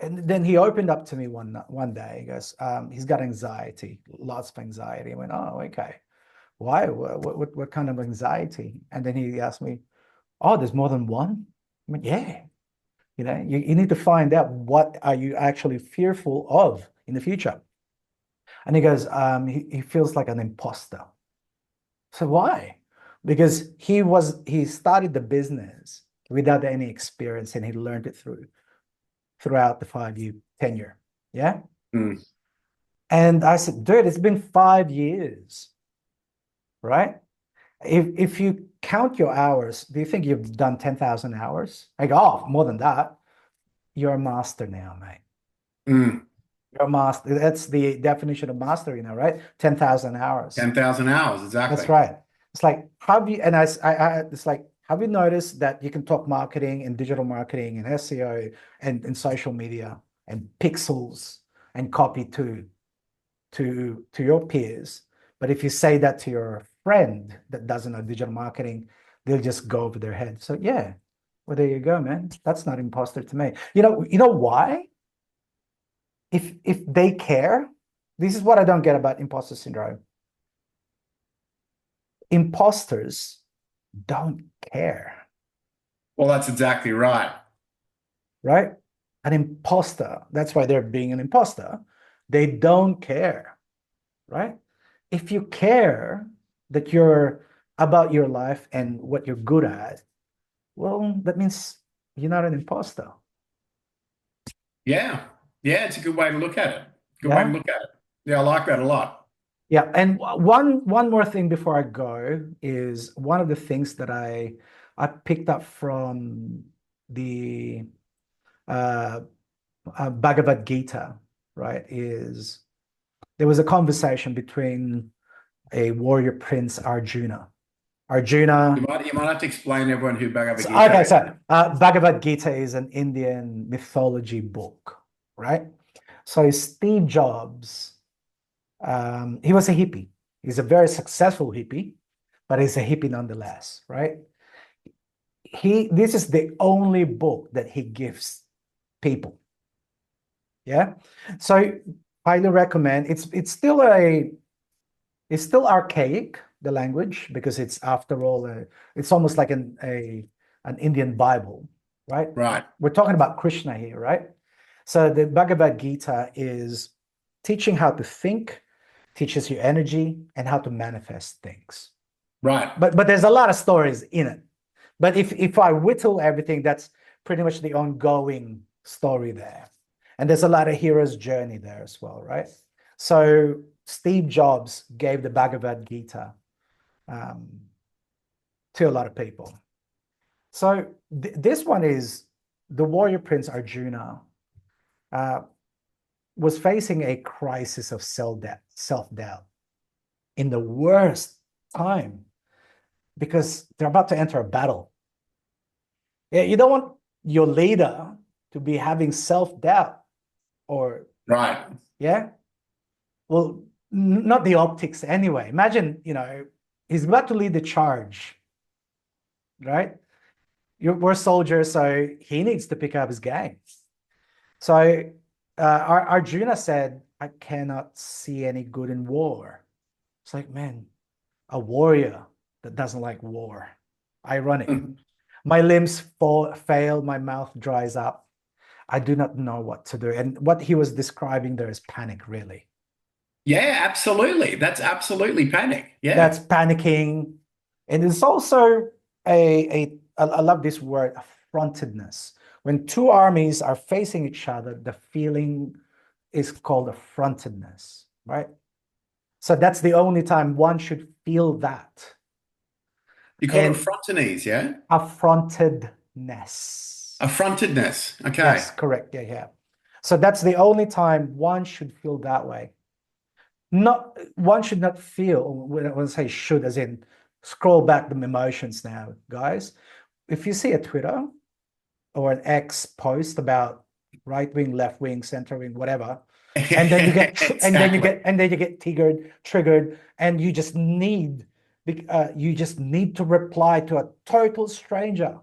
And then he opened up to me one day. He goes, he's got anxiety, lots of anxiety. I went, oh, okay. Why? What kind of anxiety? And then he asked me, oh, there's more than one? I went, yeah. You need to find out what are you actually fearful of in the future. And he goes, he feels like an imposter. So why? Because he started the business without any experience and he learned it throughout the 5-year tenure. Yeah. Mm. And I said, dude, it's been 5 years, right? If you count your hours, do you think you've done 10,000 hours? I go, oh, more than that. You're a master now, mate. Mm. You're a master. That's the definition of mastery now, right? 10,000 hours. 10,000 hours, exactly. That's right. It's like, it's like, have you noticed that you can talk marketing and digital marketing and SEO and social media and pixels and copy to your peers? But if you say that to your friend that doesn't know digital marketing, they'll just go over their head. So yeah, well, there you go, man. That's not imposter to me. You know why? If they care, this is what I don't get about imposter syndrome. Imposters don't care. Well, that's exactly right. Right? An imposter, that's why they're being an imposter. They don't care, right? If you care that you're about your life and what you're good at, well, that means you're not an imposter. Yeah. Yeah, it's a good way to look at it. Good way to Yeah. look at it. Yeah, I like that a lot. Yeah. And one more thing before I go is one of the things that I picked up from the Bhagavad Gita, right, is there was a conversation between a warrior prince, Arjuna. You might have to explain to everyone who Bhagavad Gita Okay, is. so Bhagavad Gita is an Indian mythology book, right? So Steve Jobs, he was a hippie. He's a very successful hippie, but he's a hippie nonetheless, right? This is the only book that he gives people. Yeah. So highly recommend. It's still archaic, the language, because it's after all it's almost like an Indian Bible, right? Right. We're talking about Krishna here, right? So the Bhagavad Gita is teaching how to think, teaches you energy and how to manifest things. Right. But there's a lot of stories in it. But if I whittle everything, that's pretty much the ongoing story there. And there's a lot of hero's journey there as well, right? So Steve Jobs gave the Bhagavad Gita um, to a lot of people. So this one is the warrior prince Arjuna uh, was facing a crisis of self-doubt in the worst time because they're about to enter a battle. Yeah, you don't want your leader to be having self-doubt or, Right. yeah, well, not the optics anyway. Imagine, he's about to lead the charge, right? We're soldiers, so he needs to pick up his game. So Arjuna said, I cannot see any good in war. It's like, man, a warrior that doesn't like war. Ironic. My limbs fail, my mouth dries up. I do not know what to do. And what he was describing there is panic, really. Yeah, absolutely. That's absolutely panic. That's Yeah. panicking. And it's also I love this word, affrontedness. When two armies are facing each other, the feeling is called affrontedness, right? So that's the only time one should feel that. You call it And frontinese, yeah? affrontedness. Affrontedness. Okay. Yes, correct. Yeah, yeah. So that's the only time one should feel that way. Not one should not feel, when I say should, as in scroll back the emotions now, guys. If you see a Twitter or an X post about right wing, left wing, center wing, whatever, and then you get Exactly. and then you get triggered, and you just need to reply to a total stranger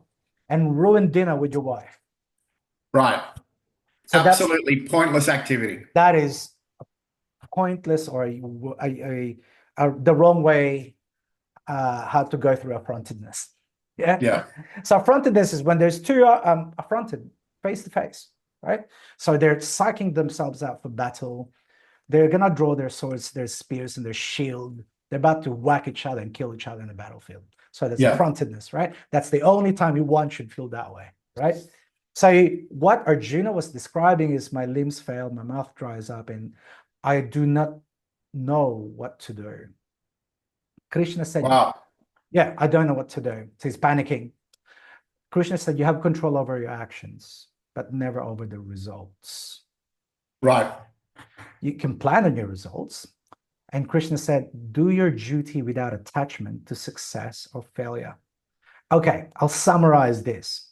and ruin dinner with your wife. Right. So Absolutely pointless activity. that is pointless or the wrong way how to go through affrontedness. Yeah. Yeah. So affrontedness is when there's two affronted face to face, right? So they're psyching themselves out for battle. They're gonna draw their swords, their spears, and their shield. They're about to whack each other and kill each other in the battlefield. So that's Yeah. affrontedness, right? That's the only time one should feel that way, right? So what Arjuna was describing is my limbs fail, my mouth dries up, and I do not know what to do. Krishna said, Wow. yeah, I don't know what to do. So he's panicking. Krishna said, you have control over your actions, but never over the results. Right. You can plan on your results. And Krishna said, do your duty without attachment to success or failure. Okay, I'll summarize this.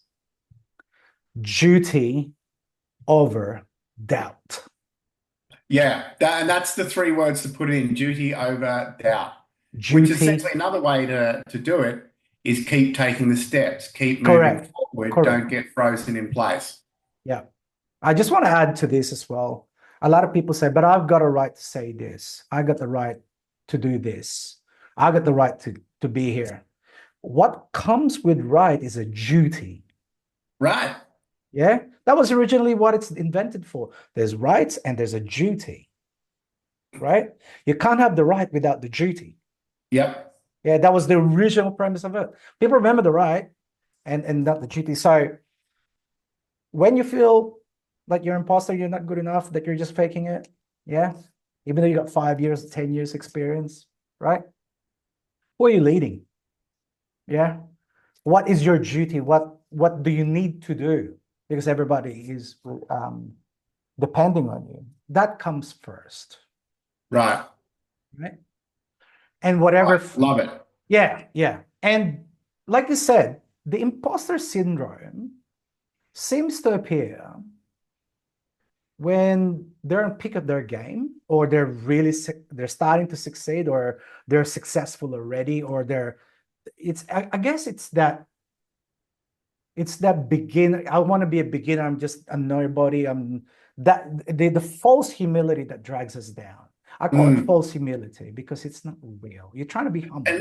Duty over doubt. Yeah. And that's the three words to put in: duty over doubt. Which Duty, essentially another way to do it is keep taking the steps, keep moving correct, forward, correct. don't get frozen in place. Yeah. I just want to add to this as well. A lot of people say, but I've got a right to say this. I got the right to do this. I got the right to be here. What comes with right is a duty. Right. Yeah. That was originally what it's invented for. There's rights and there's a duty, right? You can't have the right without the duty. Yep. Yeah. That was the original premise of it. People remember the right and not the duty. So when you feel like you're an imposter, you're not good enough, that you're just faking it, yeah, even though you got 5 years, 10 years experience, right? Who are you leading? Yeah. What is your duty? What do you need to do? Because everybody is depending on you. That comes first, Right. right? And whatever, Love it. yeah, yeah. And like you said, the imposter syndrome seems to appear when they're on peak of their game, or they're starting to succeed, or they're successful already, or I guess it's that beginner. I want to be a beginner. I'm just a nobody. That the false humility that drags us down. I call it false humility because it's not real. You're trying to be humble.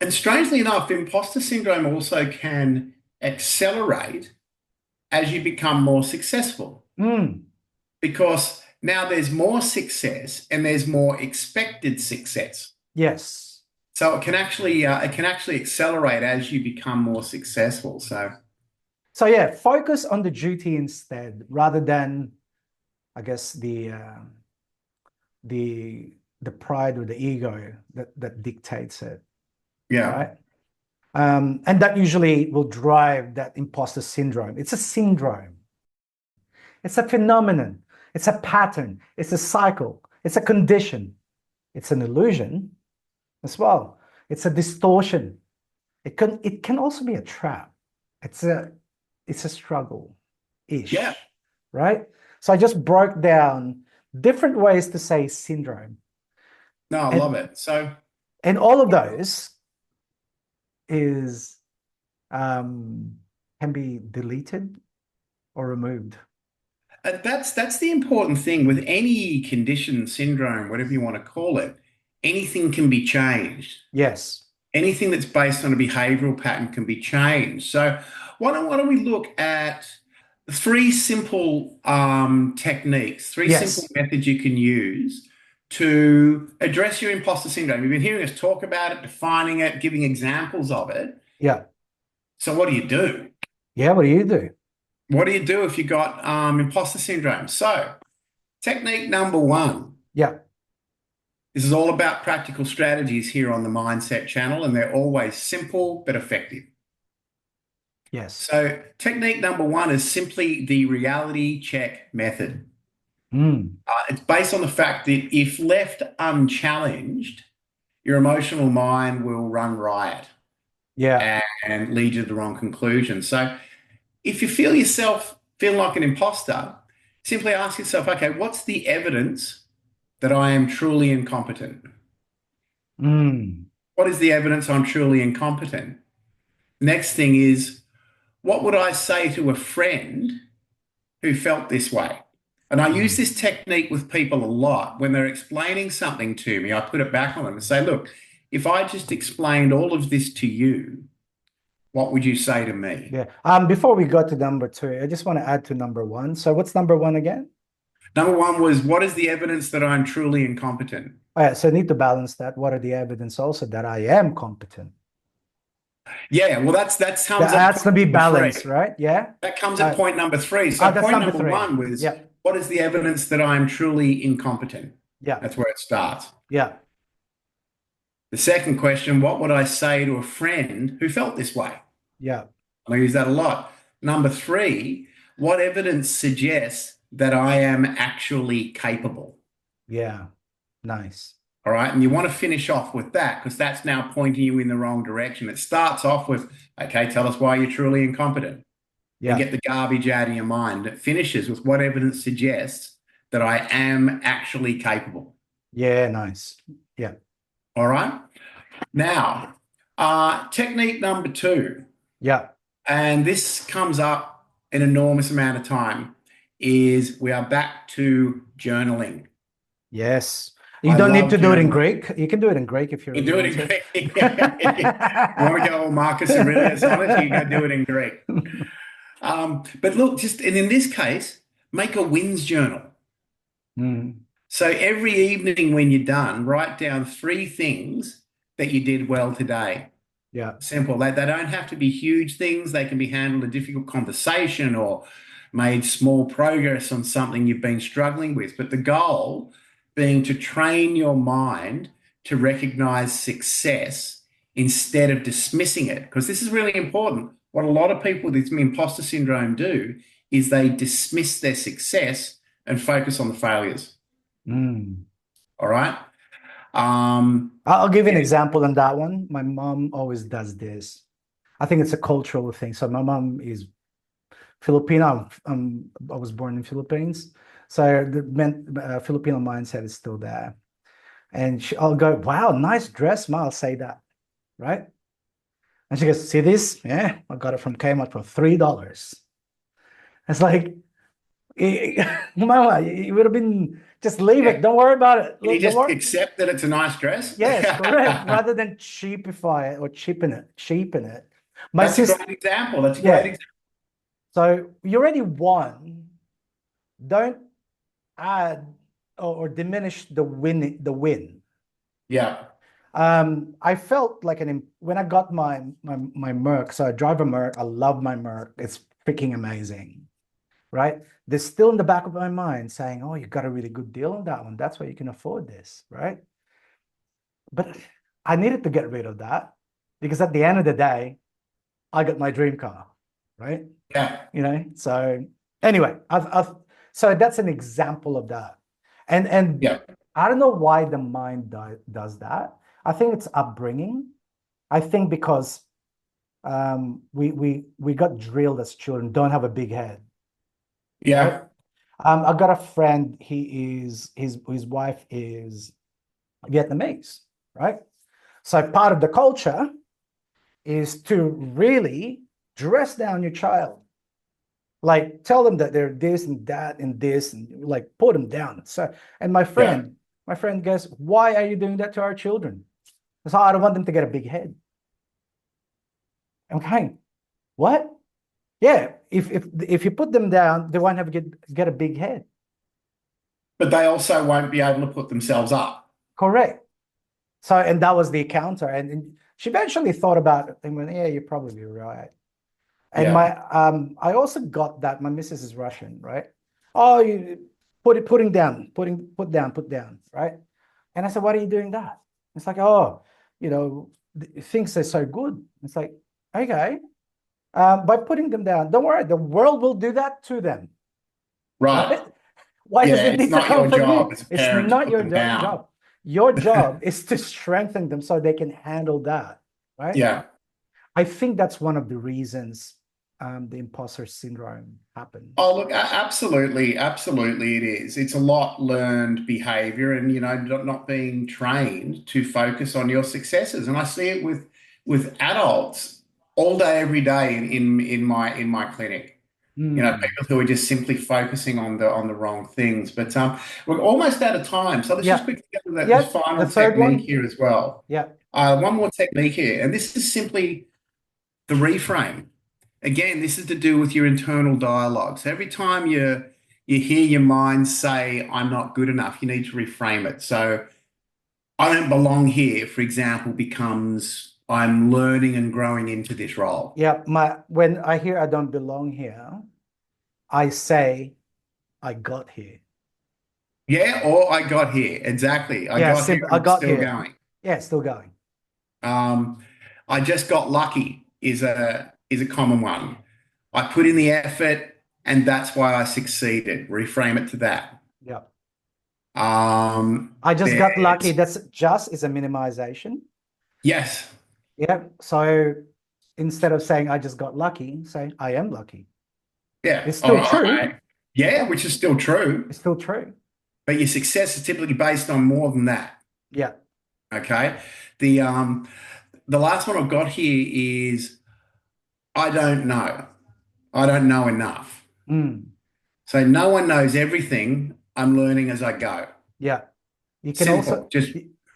And strangely enough, imposter syndrome also can accelerate as you become more successful, because now there's more success and there's more expected success. Yes. So it can actually accelerate as you become more successful. So So yeah, focus on the duty instead, rather than, I guess, the the pride or the ego that dictates it, yeah. right? And that usually will drive that imposter syndrome. It's a syndrome. It's a phenomenon. It's a pattern. It's a cycle. It's a condition. It's an illusion as well. It's a distortion. It can also be a trap. It's a Yeah. struggle-ish, right? So I just broke down different ways to say syndrome. No, I love And it. So and all of those is um can be deleted or removed. that's the important thing with any condition, syndrome, whatever you want to call it. Anything can be changed. Yes. Anything that's based on a behavioral pattern can be changed. So why don't we look at three simple techniques, three simple Yes. methods you can use to address your imposter syndrome. You've been hearing us talk about it, defining it, giving examples of it. Yeah. So what do you do? Yeah. What do you do? What do you do if you got imposter syndrome? So technique number one. Yeah. This is all about practical strategies here on the Mindset channel, and they're always simple but effective. Yes. So, technique number one is simply the reality check method. Mm. It's based on the fact that if left unchallenged, your emotional mind will run riot Yeah. and lead you to the wrong conclusion. So, if you feel like an imposter, simply ask yourself, okay, what's the evidence that I am truly incompetent? Mm. What is the evidence I'm truly incompetent? Next thing is, what would I say to a friend who felt this way? And I use Mm. this technique with people a lot. When they're explaining something to me, I put it back on them and say, look, if I just explained all of this to you, what would you say to me? Yeah. Before we go to number two, I just want to add to number one. So what's number one again? Number one was, what is the evidence that I'm truly incompetent? All right, so I need to balance that. What are the evidence also that I am competent? Yeah, well, that comes at That's point to be number balanced, three. right? Yeah. That comes at Uh, point number three. So that's point number number three. one was, Yeah. what is the evidence that I'm truly incompetent? Yeah. That's where it starts. Yeah. The second question, what would I say to a friend who felt this way? Yeah. I use that a lot. Number three, what evidence suggests that I am actually capable? Yeah. Nice. All right. And you want to finish off with that because that's now pointing you in the wrong direction. It starts off with, okay, tell us why you're truly incompetent. Then Yeah. get the garbage out of your mind. It finishes with what evidence suggests that I am actually capable. Yeah. Nice. Yeah. All right. Now, technique number two. Yeah. And this comes up an enormous amount of time, is we are back to journaling. Yes. You I don't need love to do it in journaling. Greek. You can do it in Greek if you You really do it want in to. Greek. You want to go all Marcus Aurelius on it, you go do it in Greek. But look, just and in this case, make a wins journal. Mm. So every evening when you're done, write down three things that you did well today. Yeah. Simple. They don't have to be huge things. They can be handled a difficult conversation or made small progress on something you've been struggling with. But the goal being to train your mind to recognize success instead of dismissing it. Because this is really important. What a lot of people with imposter syndrome do is they dismiss their success and focus on the failures. Mm. All right. Um, I'll give you an example on that one. My mom always does this. I think it's a cultural thing. So my mom is Filipino. I was born in Philippines, so the Filipino mindset is still there. And I'll go, "Wow, nice dress, ma." I'll say that, right? And she goes, "See this? Yeah, I got it from Kmart for $3." It's like, Mama, it would have been just leave it. yeah. Don't worry about it. Can you Don't just worry. accept that it's a nice dress? Yes, correct. Rather than cheapify it or cheapen it. My That's a sister, great example. That's a great yeah. example. So you already won. Don't add or diminish the win. Yeah. I felt like when I got my Merc. So I drive a Merc. I love my Merc. It's freaking amazing, right? There's still in the back of my mind saying, "Oh, you got a really good deal on that one. That's why you can afford this," right? But I needed to get rid of that because at the end of the day, I got my dream car, right? Yeah. So anyway, so that's an example of that. And Yeah. I don't know why the mind does that. I think it's upbringing. I think because we got drilled as children, don't have a big head, right? Yeah. I got a friend. His wife is Vietnamese, right? So part of the culture is to really dress down your child, like tell them that they're this and that and this, and like put them down. So, and Yeah. my friend goes, "Why are you doing that to our children?" So I don't want them to get a big head. Okay, what? Yeah, if you put them down, they won't have to get a big head. But they also won't be able to put themselves up. Correct. So, and that was the counter. And she eventually thought about it and went, "Yeah, you're probably right." And Yeah. I also got that my missus is Russian, right? Oh, you putting down, put down, right? And I said, "Why are you doing that?" It's like, "Oh, things are so good." It's like, okay, by putting them down, don't worry, the world will do that to them, Right. right? Why does Yeah. it It's need to not come your from job you? as a It's parent to not put your them down. job. Your job is to strengthen them so they can handle that, right? Yeah. I think that's one of the reasons the imposter syndrome Oh, happens. look, absolutely, absolutely it is. It's a lot learned behavior and, not being trained to focus on your successes. And I see it with adults all day, every day in my clinic. Mm. People who are just simply focusing on the wrong things. But we're almost out of time. So let's just Yeah. quickly get to this Yeah. The final third technique one. here as well. Yeah. One more technique here, and this is simply the reframe. Again, this is to do with your internal dialogue. So every time you hear your mind say, "I'm not good enough," you need to reframe it. So "I don't belong here," for example, becomes "I'm learning and growing into this role." Yeah. When I hear I don't belong here, I say I got here. Yeah, or "I got here." Exactly. I Yeah, got here simple. I and it's got still here. going. Yeah, it's still going. I just got lucky is a common one. I put in the effort and that's why I succeeded. Reframe it to that. Yeah. I just got lucky. There's That's just is a minimization. yes. Yeah. So instead of saying I just got lucky, say I am lucky. Yeah. It's still All true. right. Yeah, which is still true, It's still true. but your success is typically based on more than that. Yeah. Okay. The last one I've got here is "I don't know. I don't know enough." Mm. So no one knows everything. I'm learning as I go. Yeah. You can also Simple. Just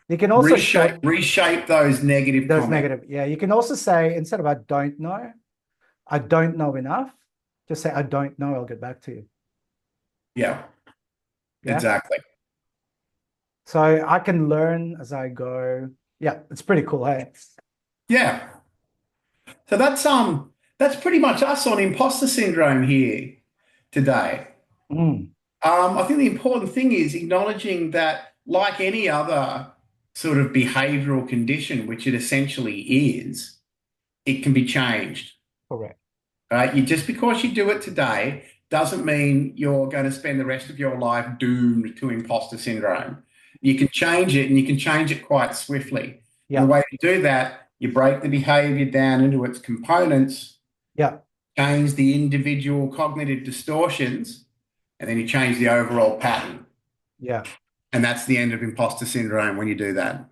you can also reshape short reshape those negative those comments. negative. Yeah. You can also say instead of I don't know enough, just say I don't know, I'll get back to you. Yeah, Yeah. exactly. So I can learn as I go. Yeah, it's pretty cool. Hey. Yeah. So that's pretty much us on imposter syndrome here today. Mm, I think the important thing is acknowledging that, like any other sort of behavioral condition, which it essentially is, it can be changed. correct. Right? Just because you do it today doesn't mean you're going to spend the rest of your life doomed to imposter syndrome. You can change it and you can change it quite swiftly. And the Yeah. way to do that, you break the behavior down into its components, Yeah. change the individual cognitive distortions, and then you change the overall pattern. Yeah. And that's the end of imposter syndrome when you do that.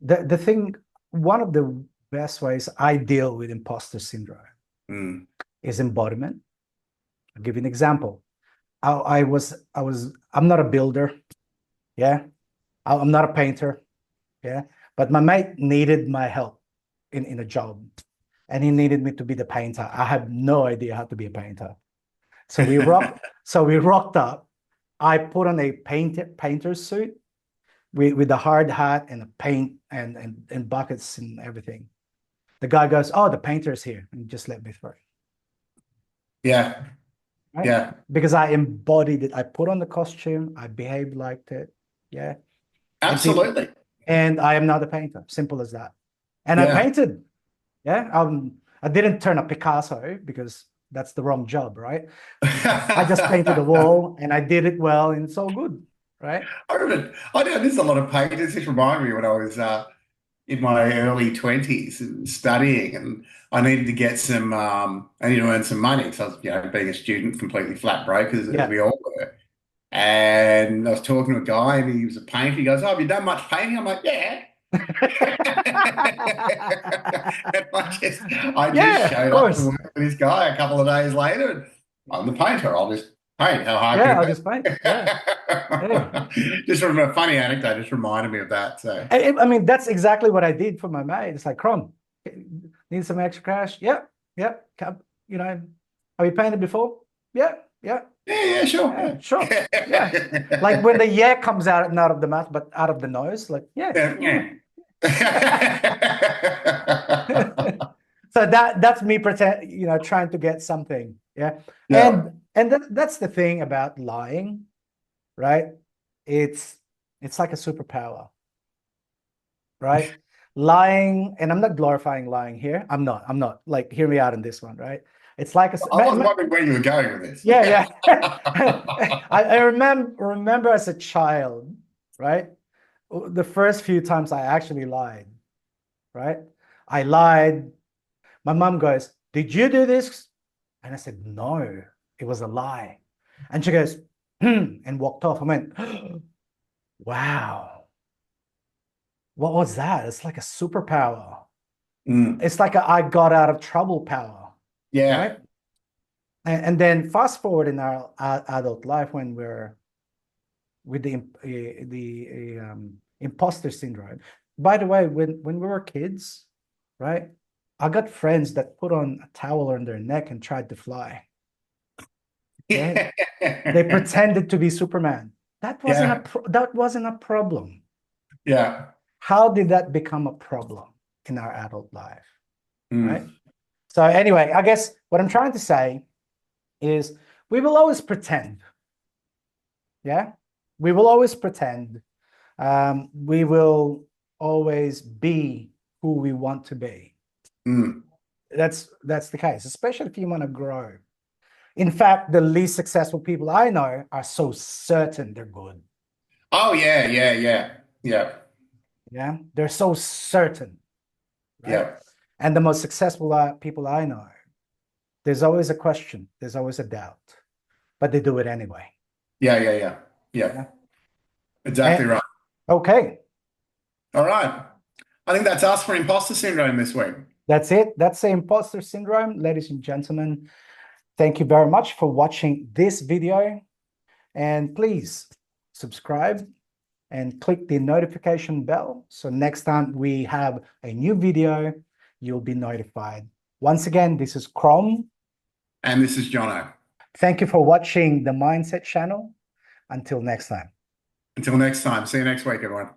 The thing, one of the best ways I deal with imposter syndrome Mm. is embodiment. I'll give you an example. I'm not a builder. Yeah. I'm not a painter. Yeah. But my mate needed my help in a job and he needed me to be the painter. I have no idea how to be a painter. So we rocked up. I put on a painter's suit, with the hard hat and the paint and buckets and everything. The guy goes, "Oh, the painter's here," and just let me through. Yeah. Right? Yeah. Because I embodied it. I put on the costume. I behaved like it. Yeah. Absolutely. And I am not a painter. Simple as that. And I Yeah. painted. Yeah. I didn't turn a Picasso because that's the wrong job, right? I just painted a wall and I did it well, and it's all good, right? I remember, I know there's a lot of painters. This reminded me when I was in my early 20s and studying, and I needed to get some, I needed to earn some money. So I was, being a student, completely flat broke, as Yeah. we all were. And I was talking to a guy, and he was a painter. He goes, "Oh, have you done much painting?" I'm like, "Yeah." And I just Yeah, of showed up to course. work with this guy a couple of days later, and I'm the painter. I'll just paint. How hard Yeah, can I'll it just paint. Yeah. Yeah. be? Just from a funny anecdote, just reminded me of that. So I mean, that's exactly what I did for my mate. It's like, Crom, need some extra cash? Yep. Yep. You know, have you painted before? Yeah. Yeah. yeah, sure, Yeah, sure. Yeah. Like when the yeah comes out, not of the mouth, but out of the nose, like, yeah. yeah. So that's me trying to get something. Yeah. Yeah. And that's the thing about lying, right? It's like a superpower, right? Lying, and I'm not glorifying lying here. I'm not. Like, hear me out in this one, right? It's like I was wondering where you were going with this. yeah. I remember as a child, right? The first few times I actually lied, right? I lied. My mom goes, "Did you do this?" And I said, "No, it was a lie." And she goes, and walked off. I went, "Wow, what was that?" It's like a superpower. Mm. It's like I got out of trouble power, Yeah. right? And then fast forward in our adult life when we're with the imposter syndrome. By the way, when we were kids, right? I got friends that put on a towel on their neck and tried to fly. Yeah. They pretended to be Superman. That wasn't Yeah. a problem. Yeah. How did that become a problem in our adult life? Mm. Right? So anyway, I guess what I'm trying to say is we will always pretend. Yeah. We will always pretend. We will always be who we want to be. Mm. That's the case, especially if you want to grow. In fact, the least successful people I know are so certain they're good. Oh yeah, yeah, yeah, yeah, Yeah, they're so certain, right? yeah, And the most successful people I know, there's always a question, there's always a doubt, but they do it anyway. yeah, yeah, yeah, yeah. Yeah. Exactly right. Okay, All right. I think that's us for imposter syndrome this week. that's it. That's the imposter syndrome, ladies and gentlemen. Thank you very much for watching this video, and please subscribe and click the notification bell so next time we have a new video, you'll be notified. Once again, this is Crom. And this is Jono. Thank you for watching the Mindset channel. Until next time. Until next time. See you next week, everyone.